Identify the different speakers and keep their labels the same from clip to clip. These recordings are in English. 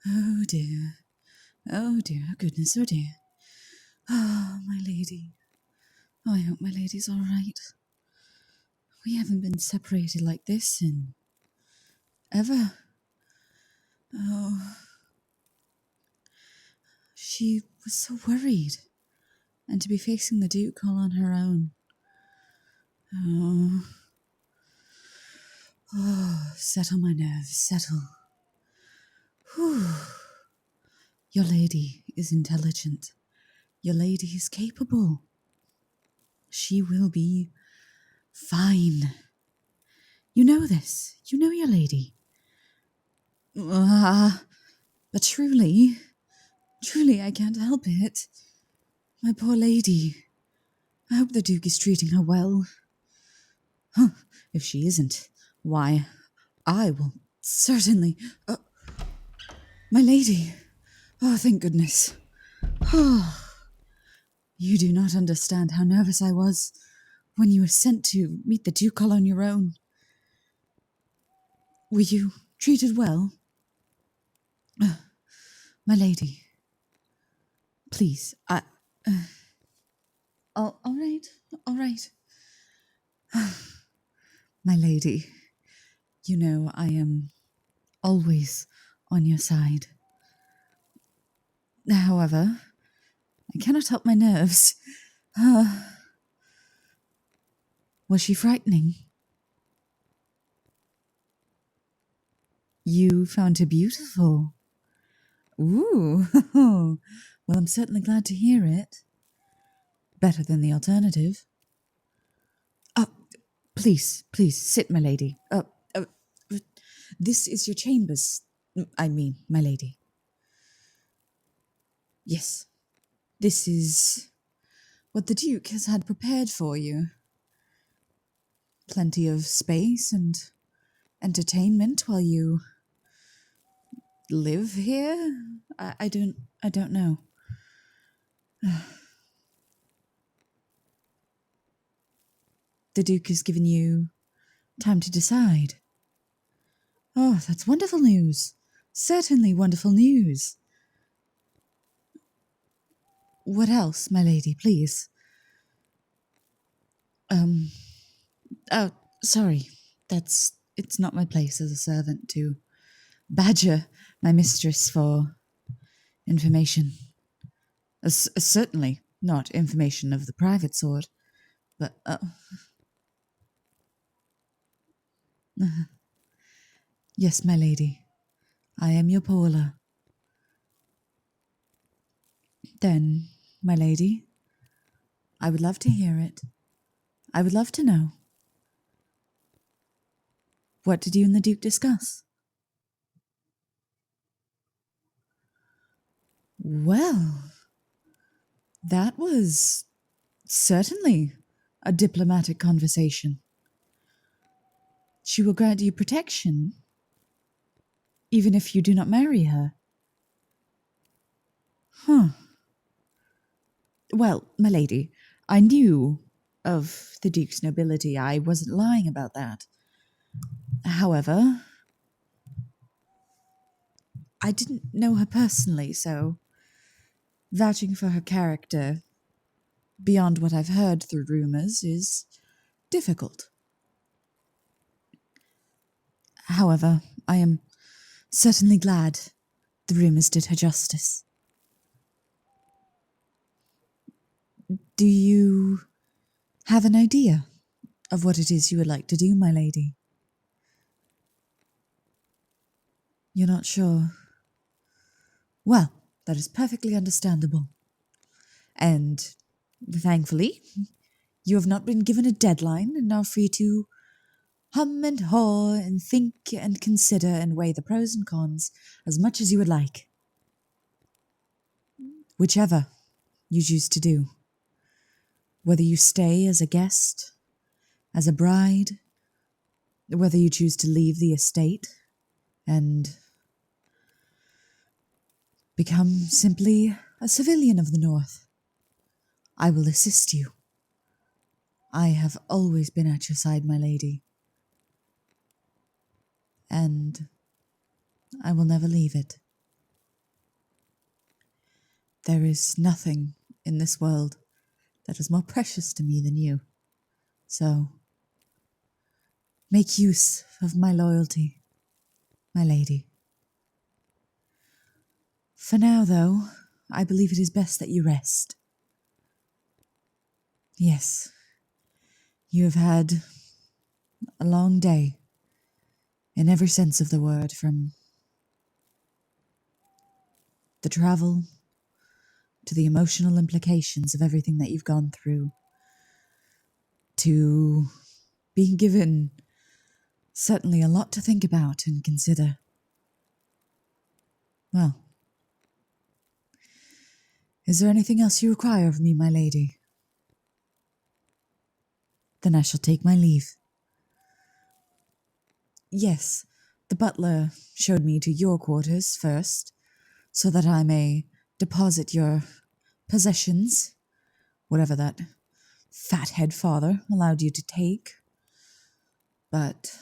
Speaker 1: Oh dear. Oh dear. Oh goodness. Oh dear. Ah, my lady. Oh, I hope my lady's all right. We haven't been separated like this in ever. Oh, she was so worried. And to be facing the Duke all on her own. Oh. Oh, settle my nerves, settle. Whew. Your lady is intelligent. Your lady is capable. She will be fine. You know this. You know your lady. But truly, I can't help it. My poor lady. I hope the Duke is treating her well. Huh, if she isn't, why, I will certainly... my lady. Oh, thank goodness. Oh, you do not understand how nervous I was when you were sent to meet the Duke all on your own. Were you treated well? My lady. Please, all right. My lady, you know I am always on your side. However, I cannot help my nerves. Was she frightening? You found her beautiful. Ooh, well, I'm certainly glad to hear it. Better than the alternative. Please, sit, my lady. This is your chambers. I mean, my lady. Yes, this is what the Duke has had prepared for you. Plenty of space and entertainment while you live here? I don't know. The Duke has given you time to decide. Oh, that's wonderful news. Certainly wonderful news. What else, my lady, please? Oh, sorry. It's not my place as a servant to badger my mistress for information. Certainly not information of the private sort, but, yes, my lady. I am your Paula. Then, my lady, I would love to hear it. I would love to know. What did you and the Duke discuss? Well, that was certainly a diplomatic conversation. She will grant you protection, even if you do not marry her. Huh. Well, my lady, I knew of the Duke's nobility. I wasn't lying about that. However, I didn't know her personally, so vouching for her character beyond what I've heard through rumors is difficult. However, I am certainly glad the rumors did her justice. Do you have an idea of what it is you would like to do, my lady? You're not sure? Well, that is perfectly understandable. And thankfully, you have not been given a deadline and are free to hum and haw and think and consider and weigh the pros and cons as much as you would like. Whichever you choose to do. Whether you stay as a guest, as a bride, whether you choose to leave the estate and become simply a civilian of the North. I will assist you. I have always been at your side, my lady. And I will never leave it. There is nothing in this world that is more precious to me than you. So, make use of my loyalty, my lady. For now, though, I believe it is best that you rest. Yes, you have had a long day, in every sense of the word, from the travel to the emotional implications of everything that you've gone through, to being given certainly a lot to think about and consider. Well, is there anything else you require of me, my lady? Then I shall take my leave. Yes, the butler showed me to your quarters first, so that I may deposit your possessions, whatever that fathead father allowed you to take. But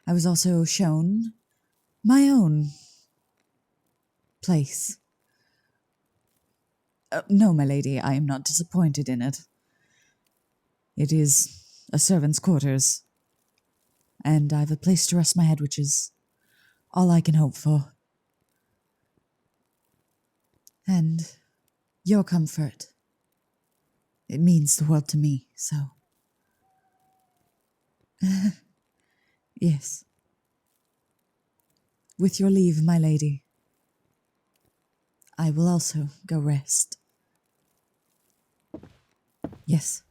Speaker 1: I was also shown my own place. No, my lady, I am not disappointed in it. It is a servant's quarters, and I have a place to rest my head, which is all I can hope for. And your comfort, it means the world to me, so... Yes. With your leave, my lady, I will also go rest. Yes.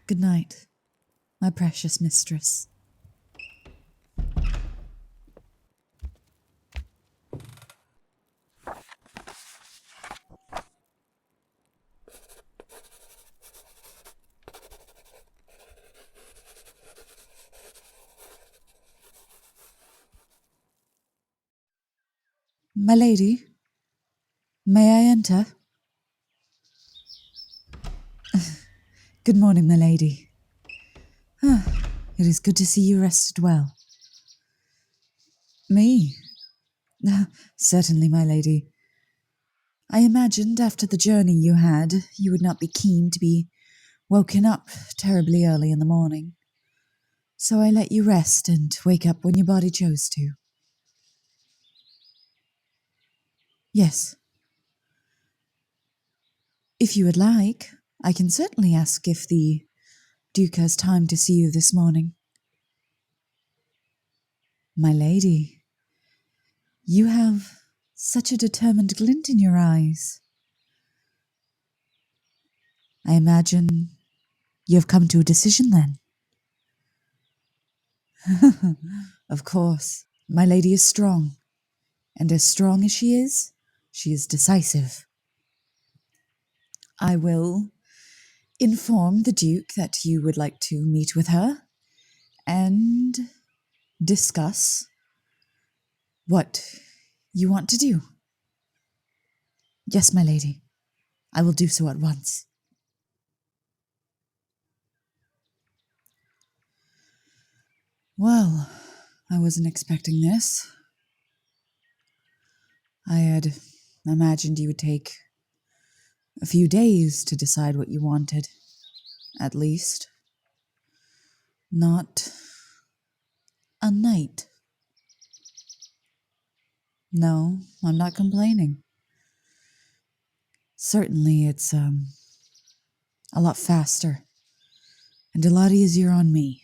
Speaker 1: Good night, my precious mistress. My lady, may I enter? Good morning, my lady. It is good to see you rested well. Me? Certainly, my lady. I imagined after the journey you had, you would not be keen to be woken up terribly early in the morning. So I let you rest and wake up when your body chose to. Yes. If you would like, I can certainly ask if the Duke has time to see you this morning. My lady, you have such a determined glint in your eyes. I imagine you have come to a decision then. Of course, my lady is strong, and as strong as she is decisive. I will inform the Duke that you would like to meet with her and discuss what you want to do. Yes, my lady, I will do so at once. Well, I wasn't expecting this. I had imagined you would take a few days to decide what you wanted, at least. Not a night. No, I'm not complaining. Certainly it's a lot faster and a lot easier on me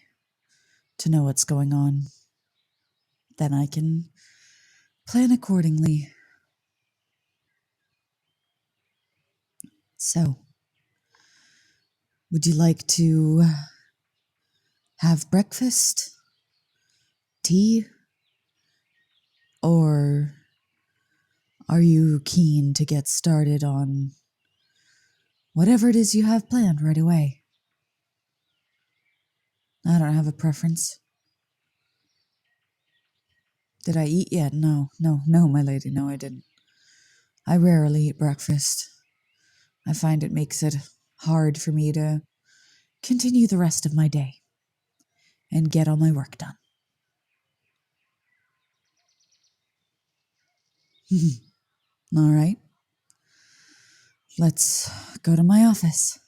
Speaker 1: to know what's going on. Then I can plan accordingly. So, would you like to have breakfast, tea, or are you keen to get started on whatever it is you have planned right away? I don't have a preference. Did I eat yet? No, my lady, no, I didn't. I rarely eat breakfast. I find it makes it hard for me to continue the rest of my day and get all my work done. All right. Let's go to my office.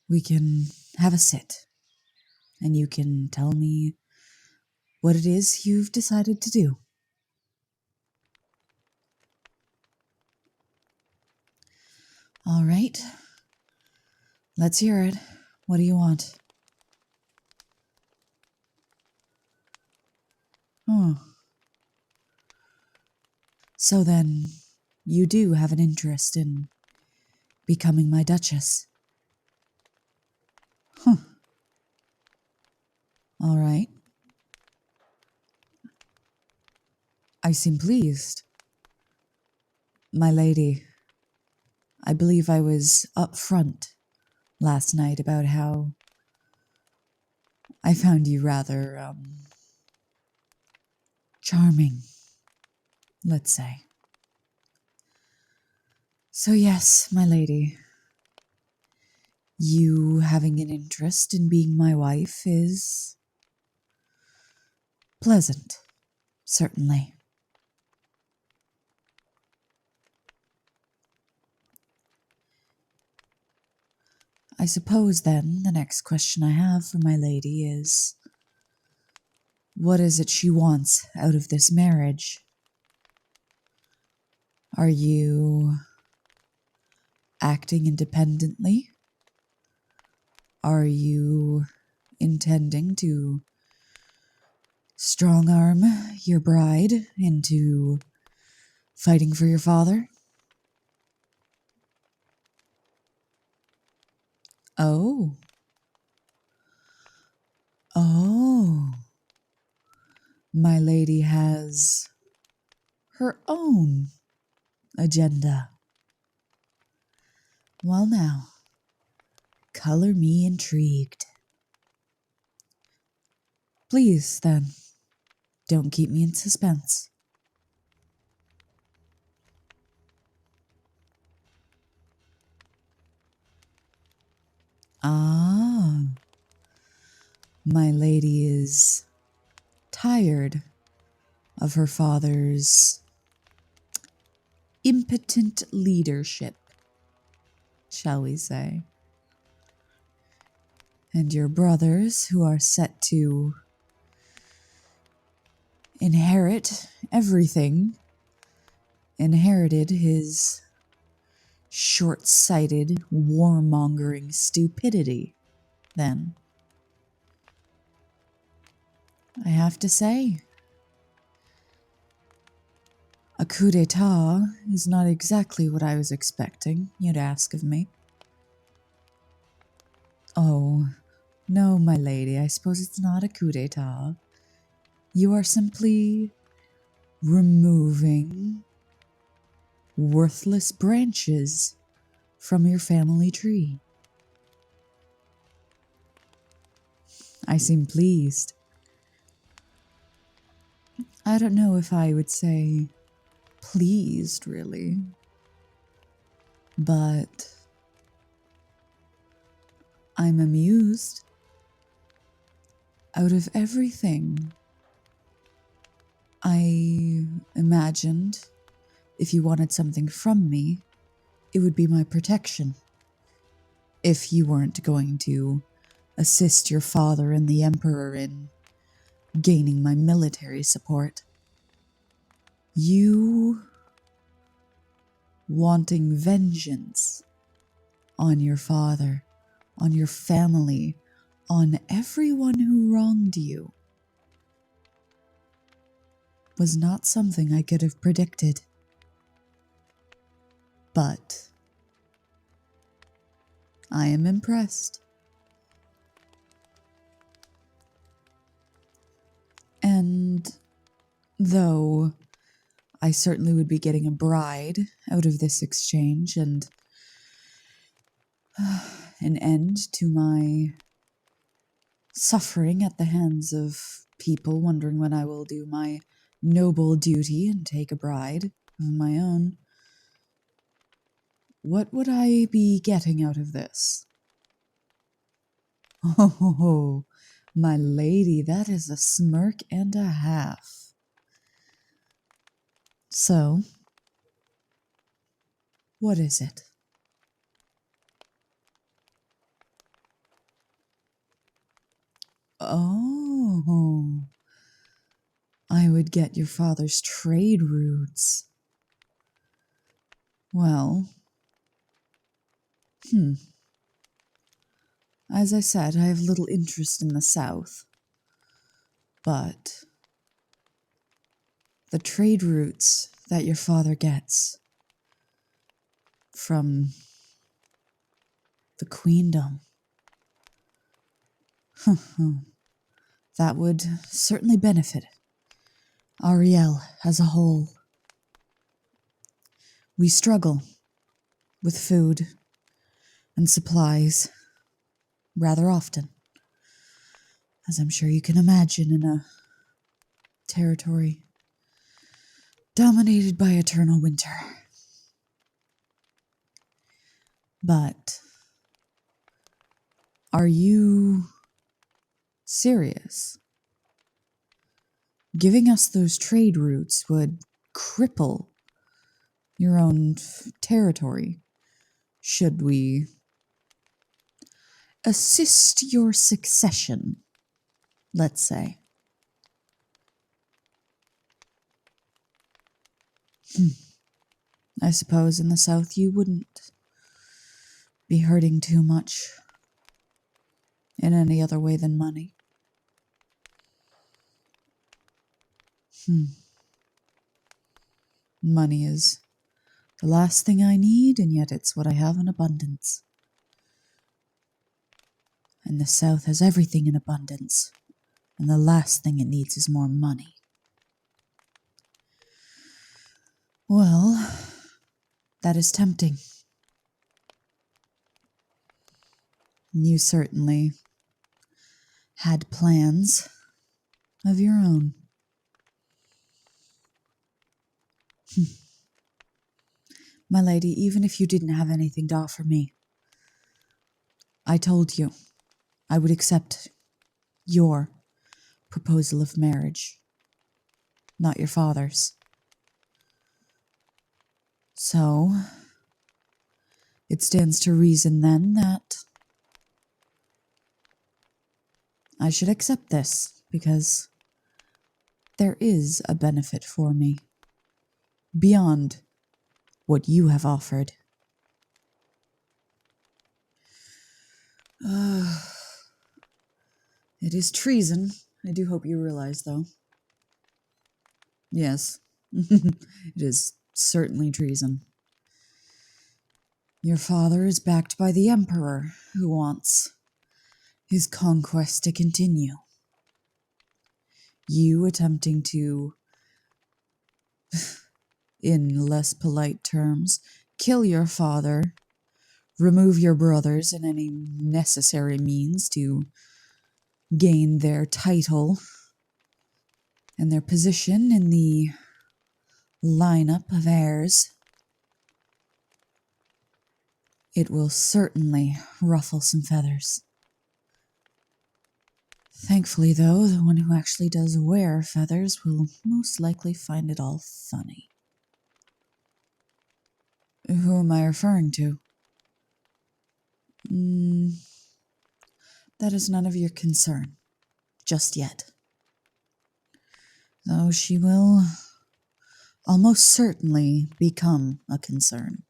Speaker 1: We can have a sit, and you can tell me what it is you've decided to do. All right. Let's hear it. What do you want? So then, you do have an interest in becoming my Duchess? All right. I seem pleased. My lady, I believe I was up front last night about how I found you rather, charming, let's say. So yes, my lady, you having an interest in being my wife is pleasant, certainly. I suppose then the next question I have for my lady is, what is it she wants out of this marriage? Are you acting independently? Are you intending to strong-arm your bride into fighting for your father? Oh. Oh. My lady has her own agenda. Well now, color me intrigued. Please, then, don't keep me in suspense. Ah, my lady is tired of her father's impotent leadership, shall we say. And your brothers, who are set to inherit everything, inherited his short-sighted, warmongering stupidity, then. I have to say, a coup d'etat is not exactly what I was expecting you'd ask of me. Oh, no, my lady, I suppose it's not a coup d'etat. You are simply removing worthless branches from your family tree. I seem pleased. I don't know if I would say pleased, really. But I'm amused. Out of everything, I imagined if you wanted something from me, it would be my protection. If you weren't going to assist your father and the Emperor in gaining my military support. You wanting vengeance on your father, on your family, on everyone who wronged you, was not something I could have predicted. But I am impressed. And though I certainly would be getting a bride out of this exchange and an end to my suffering at the hands of people wondering when I will do my noble duty and take a bride of my own, what would I be getting out of this? Oh, my lady, that is a smirk and a half. So, What is it? Oh, I would get your father's trade routes. Well, as I said, I have little interest in the South, but the trade routes that your father gets from the Queendom, that would certainly benefit Ariel as a whole. We struggle with food and supplies rather often, as I'm sure you can imagine in a territory dominated by eternal winter. But are you serious? Giving us those trade routes would cripple your own territory. Should we assist your succession, let's say? I suppose in the South you wouldn't be hurting too much in any other way than money. Money is the last thing I need, and yet it's what I have in abundance. And the South has everything in abundance, and the last thing it needs is more money. Well, that is tempting. You certainly had plans of your own. My lady, even if you didn't have anything to offer me, I told you I would accept your proposal of marriage, not your father's. So, it stands to reason then that I should accept this, because there is a benefit for me beyond what you have offered. It is treason, I do hope you realize, though. Yes, it is certainly treason. Your father is backed by the Emperor, who wants his conquest to continue. You attempting to, in less polite terms, kill your father, remove your brothers in any necessary means to gain their title and their position in the lineup of heirs. It will certainly ruffle some feathers. Thankfully, though, the one who actually does wear feathers will most likely find it all funny. Who am I referring to? That is none of your concern, just yet. Though she will almost certainly become a concern.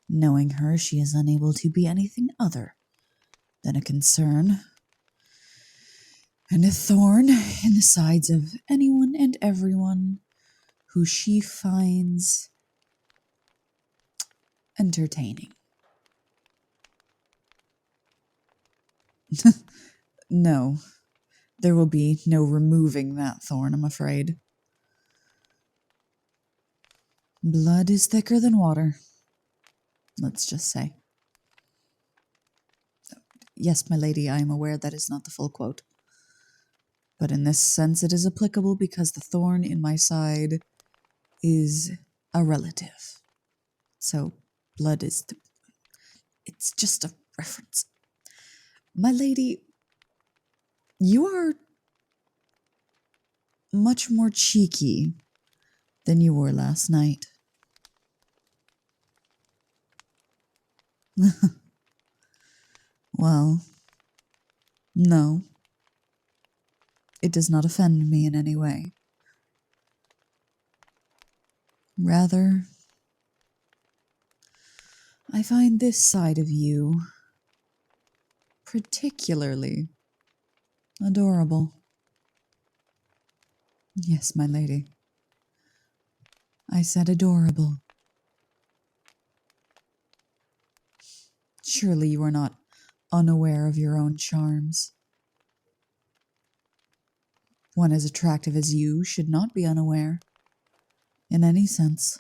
Speaker 1: Knowing her, she is unable to be anything other than a concern and a thorn in the sides of anyone and everyone who she finds entertaining. No, there will be no removing that thorn, I'm afraid. Blood is thicker than water, let's just say. Yes, my lady, I am aware that is not the full quote. But in this sense, it is applicable because the thorn in my side is a relative. So, blood is it's just a reference. My lady, you are much more cheeky than you were last night. Well, no. It does not offend me in any way. Rather, I find this side of you particularly adorable. Yes, my lady. I said adorable. Surely you are not unaware of your own charms. One as attractive as you should not be unaware, in any sense.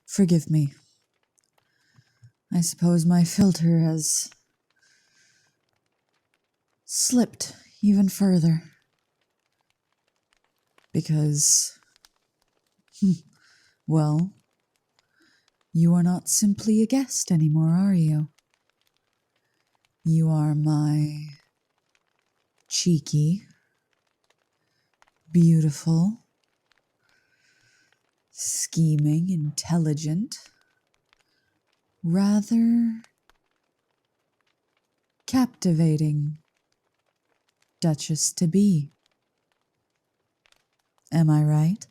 Speaker 1: Forgive me. I suppose my filter has slipped even further. Because, well, you are not simply a guest anymore, are you? You are my cheeky, beautiful, scheming, intelligent, rather captivating Duchess-to-be. Am I right?